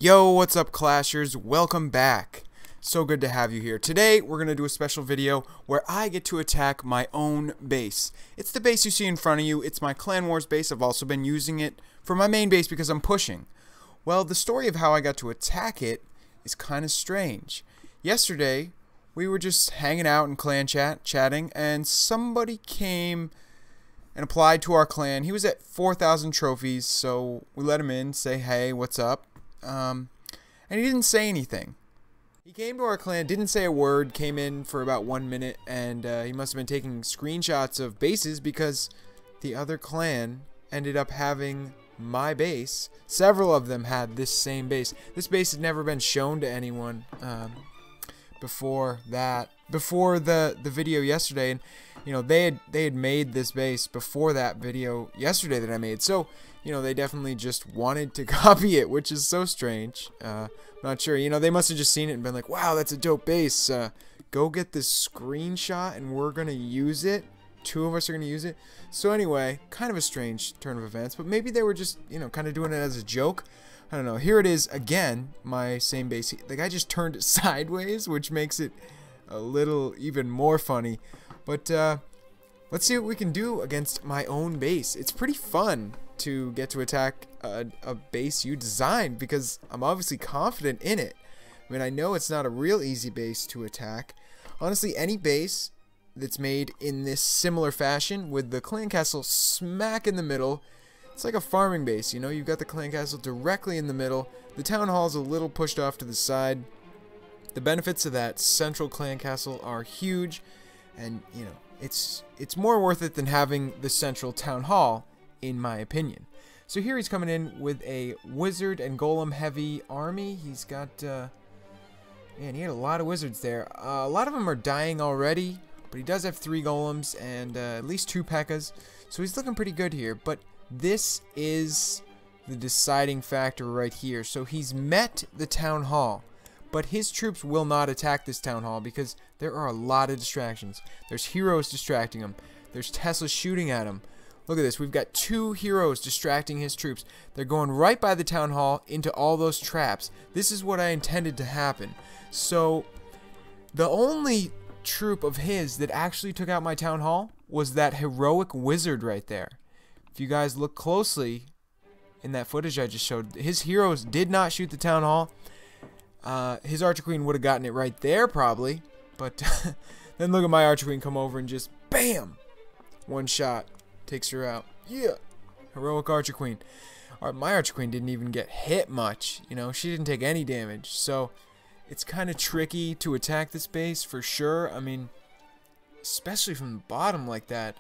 Yo, what's up, Clashers? Welcome back. So good to have you here. Today, we're going to do a special video where I get to attack my own base. It's the base you see in front of you. It's my Clan Wars base. I've also been using it for my main base because I'm pushing. Well, the story of how I got to attack it is kind of strange. Yesterday, we were just hanging out in clan chatting, and somebody came and applied to our clan. He was at 4,000 trophies, so we let him in, say, hey, what's up? And he didn't say anything. He came to our clan, didn't say a word, came in for about 1 minute, and he must have been taking screenshots of bases because the other clan ended up having my base. Several of them had this same base. This base had never been shown to anyone before the video yesterday, and you know they had made this base before that video yesterday that I made. So you know they definitely just wanted to copy it, which is so strange. Not sure. You know, they must have just seen it and been like, wow, that's a dope base. Go get this screenshot and we're gonna use it. Two of us are gonna use it. So anyway, kind of a strange turn of events, but maybe they were just, you know, kind of doing it as a joke. I don't know. Here it is again, my same base. The guy just turned it sideways, which makes it a little even more funny. But let's see what we can do against my own base. It's pretty fun to get to attack a base you designed because I'm obviously confident in it. I mean, I know it's not a real easy base to attack. Honestly, any base that's made in this similar fashion with the clan castle smack in the middle, it's like a farming base, you know? You've got the clan castle directly in the middle. The town hall's a little pushed off to the side. The benefits of that central clan castle are huge, and you know, it's more worth it than having the central town hall, in my opinion. So here he's coming in with a wizard and golem heavy army. He's got man, he had a lot of wizards there. A lot of them are dying already, but he does have 3 golems and at least 2 P.E.K.K.A.s, so he's looking pretty good here. But this is the deciding factor right here. So he's met the town hall, but his troops will not attack this town hall because there are a lot of distractions. There's heroes distracting him. There's Tesla shooting at him. Look at this. We've got 2 heroes distracting his troops. They're going right by the town hall into all those traps. This is what I intended to happen. So the only troop of his that actually took out my town hall was that heroic wizard right there. If you guys look closely in that footage I just showed, his heroes did not shoot the town hall. His Archer Queen would have gotten it right there probably, but then look at my Archer Queen come over and just BAM! One shot. Takes her out. Yeah. Heroic Archer Queen. My Archer Queen didn't even get hit much. You know, she didn't take any damage. So, it's kind of tricky to attack this base for sure. I mean, especially from the bottom like that.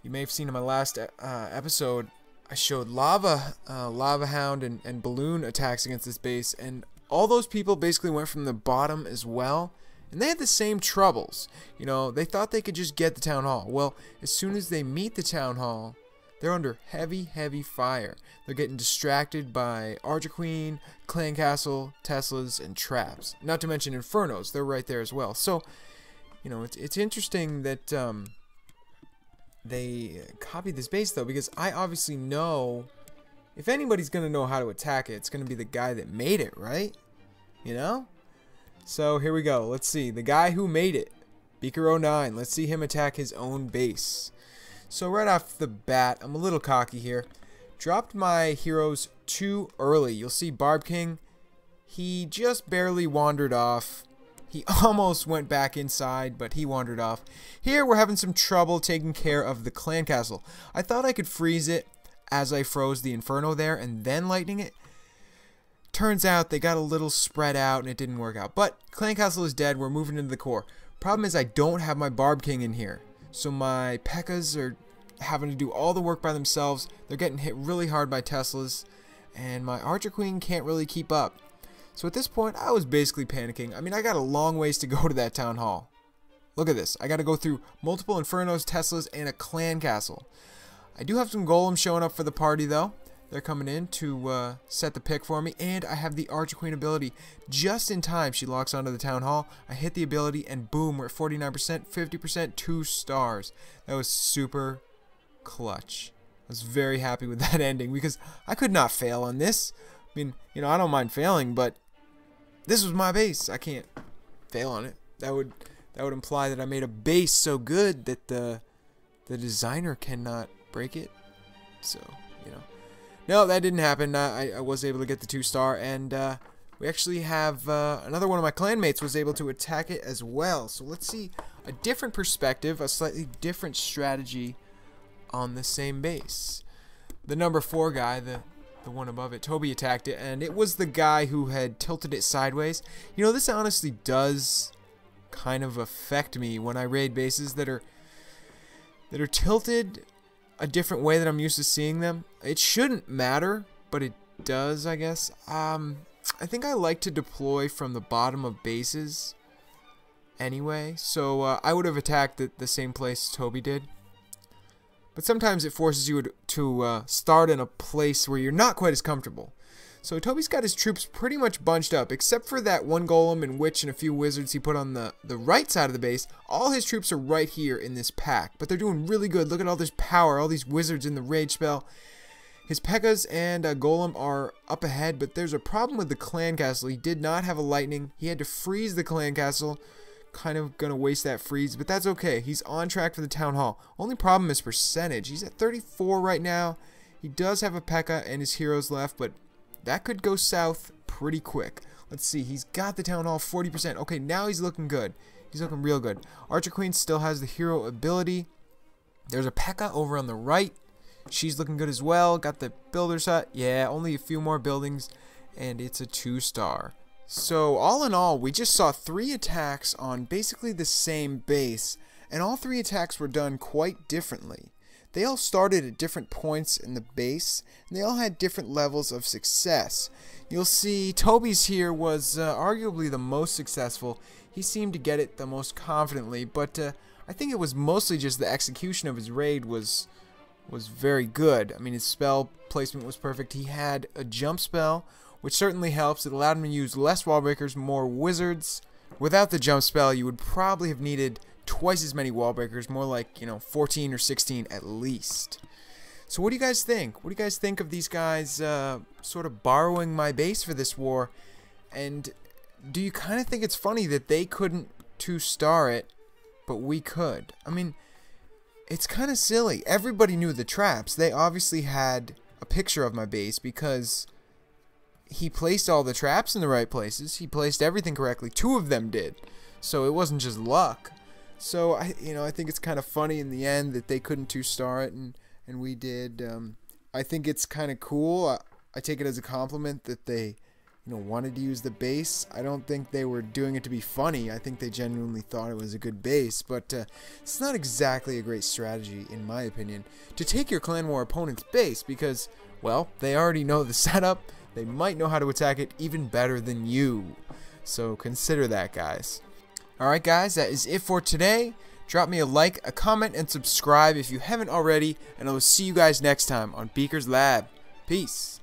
You may have seen in my last episode, I showed Lava Hound and Balloon attacks against this base. And all those people basically went from the bottom as well. And they had the same troubles. You know, they thought they could just get the town hall. Well, as soon as they meet the town hall, they're under heavy, heavy fire. They're getting distracted by Archer Queen, Clan Castle, Teslas, and traps. Not to mention Infernos. They're right there as well. So, you know, it's interesting that they copied this base, though, because I obviously know if anybody's going to know how to attack it, it's going to be the guy that made it, right? You know? So here we go. Let's see. The guy who made it, Beaker09. Let's see him attack his own base. So right off the bat, I'm a little cocky here. Dropped my heroes too early. You'll see Barb King. He just barely wandered off. He almost went back inside, but he wandered off. Here we're having some trouble taking care of the clan castle. I thought I could freeze it as I froze the Inferno there and then lightning it. Turns out they got a little spread out and it didn't work out. But Clan Castle is dead. We're moving into the core. Problem is I don't have my Barb King in here. So my P.E.K.K.A.s are having to do all the work by themselves. They're getting hit really hard by Teslas. And my Archer Queen can't really keep up. So at this point I was basically panicking. I mean, I got a long ways to go to that town hall. Look at this. I got to go through multiple Infernos, Teslas, and a Clan Castle. I do have some golems showing up for the party though. They're coming in to set the pick for me, and I have the Archer Queen ability. Just in time, she locks onto the Town Hall. I hit the ability, and boom, we're at 49%, 50%, 2 stars. That was super clutch. I was very happy with that ending, because I could not fail on this. mean, you know, I don't mind failing, but this was my base. I can't fail on it. That would imply that I made a base so good that the designer cannot break it. So, you know. No, that didn't happen. I was able to get the 2-star, and we actually have another one of my clanmates was able to attack it as well. So let's see a different perspective, a slightly different strategy on the same base. The number 4 guy, the one above it, Toby attacked it, and it was the guy who had tilted it sideways. You know, this honestly does kind of affect me when I raid bases that are tilted a different way that I'm used to seeing them. It shouldn't matter, but it does, I guess. I think I like to deploy from the bottom of bases anyway, so I would have attacked the same place Toby did. But sometimes it forces you to start in a place where you're not quite as comfortable. So Toby's got his troops pretty much bunched up, except for that one golem and witch and a few wizards he put on the right side of the base. All his troops are right here in this pack, but they're doing really good. Look at all this power, all these wizards in the rage spell. His P.E.K.K.A.s and golem are up ahead, but there's a problem with the clan castle. He did not have a lightning. He had to freeze the clan castle. Kind of gonna waste that freeze, but that's okay. He's on track for the town hall. Only problem is percentage. He's at 34 right now. He does have a P.E.K.K.A. and his heroes left, but that could go south pretty quick. Let's see. He's got the town hall 40%. Okay, now he's looking good. He's looking real good. Archer Queen still has the hero ability. There's a P.E.K.K.A. over on the right. She's looking good as well. Got the builder's hut. Yeah, only a few more buildings, and it's a 2-star. So all in all, we just saw 3 attacks on basically the same base, and all 3 attacks were done quite differently. They all started at different points in the base, and they all had different levels of success. You'll see Toby's here was arguably the most successful. He seemed to get it the most confidently, but I think it was mostly just the execution of his raid was very good. I mean, his spell placement was perfect. He had a jump spell, which certainly helps. It allowed him to use less wall breakers, more wizards. Without the jump spell, you would probably have needed twice as many wall breakers, more like, you know, 14 or 16 at least. So what do you guys think? What do you guys think of these guys sort of borrowing my base for this war? And do you kind of think it's funny that they couldn't 2-star it, but we could? I mean, it's kind of silly. Everybody knew the traps. They obviously had a picture of my base because he placed all the traps in the right places. He placed everything correctly. 2 of them did. So it wasn't just luck. So I think it's kind of funny in the end that they couldn't 2-star it and we did. I think it's kind of cool. I take it as a compliment that they, you know, wanted to use the base. I don't think they were doing it to be funny. I think they genuinely thought it was a good base, but it's not exactly a great strategy, in my opinion, to take your clan war opponent's base because, well, they already know the setup. They might know how to attack it even better than you. So consider that, guys. Alright, guys, that is it for today. Drop me a like, a comment, and subscribe if you haven't already, and I will see you guys next time on Beaker's Lab. Peace.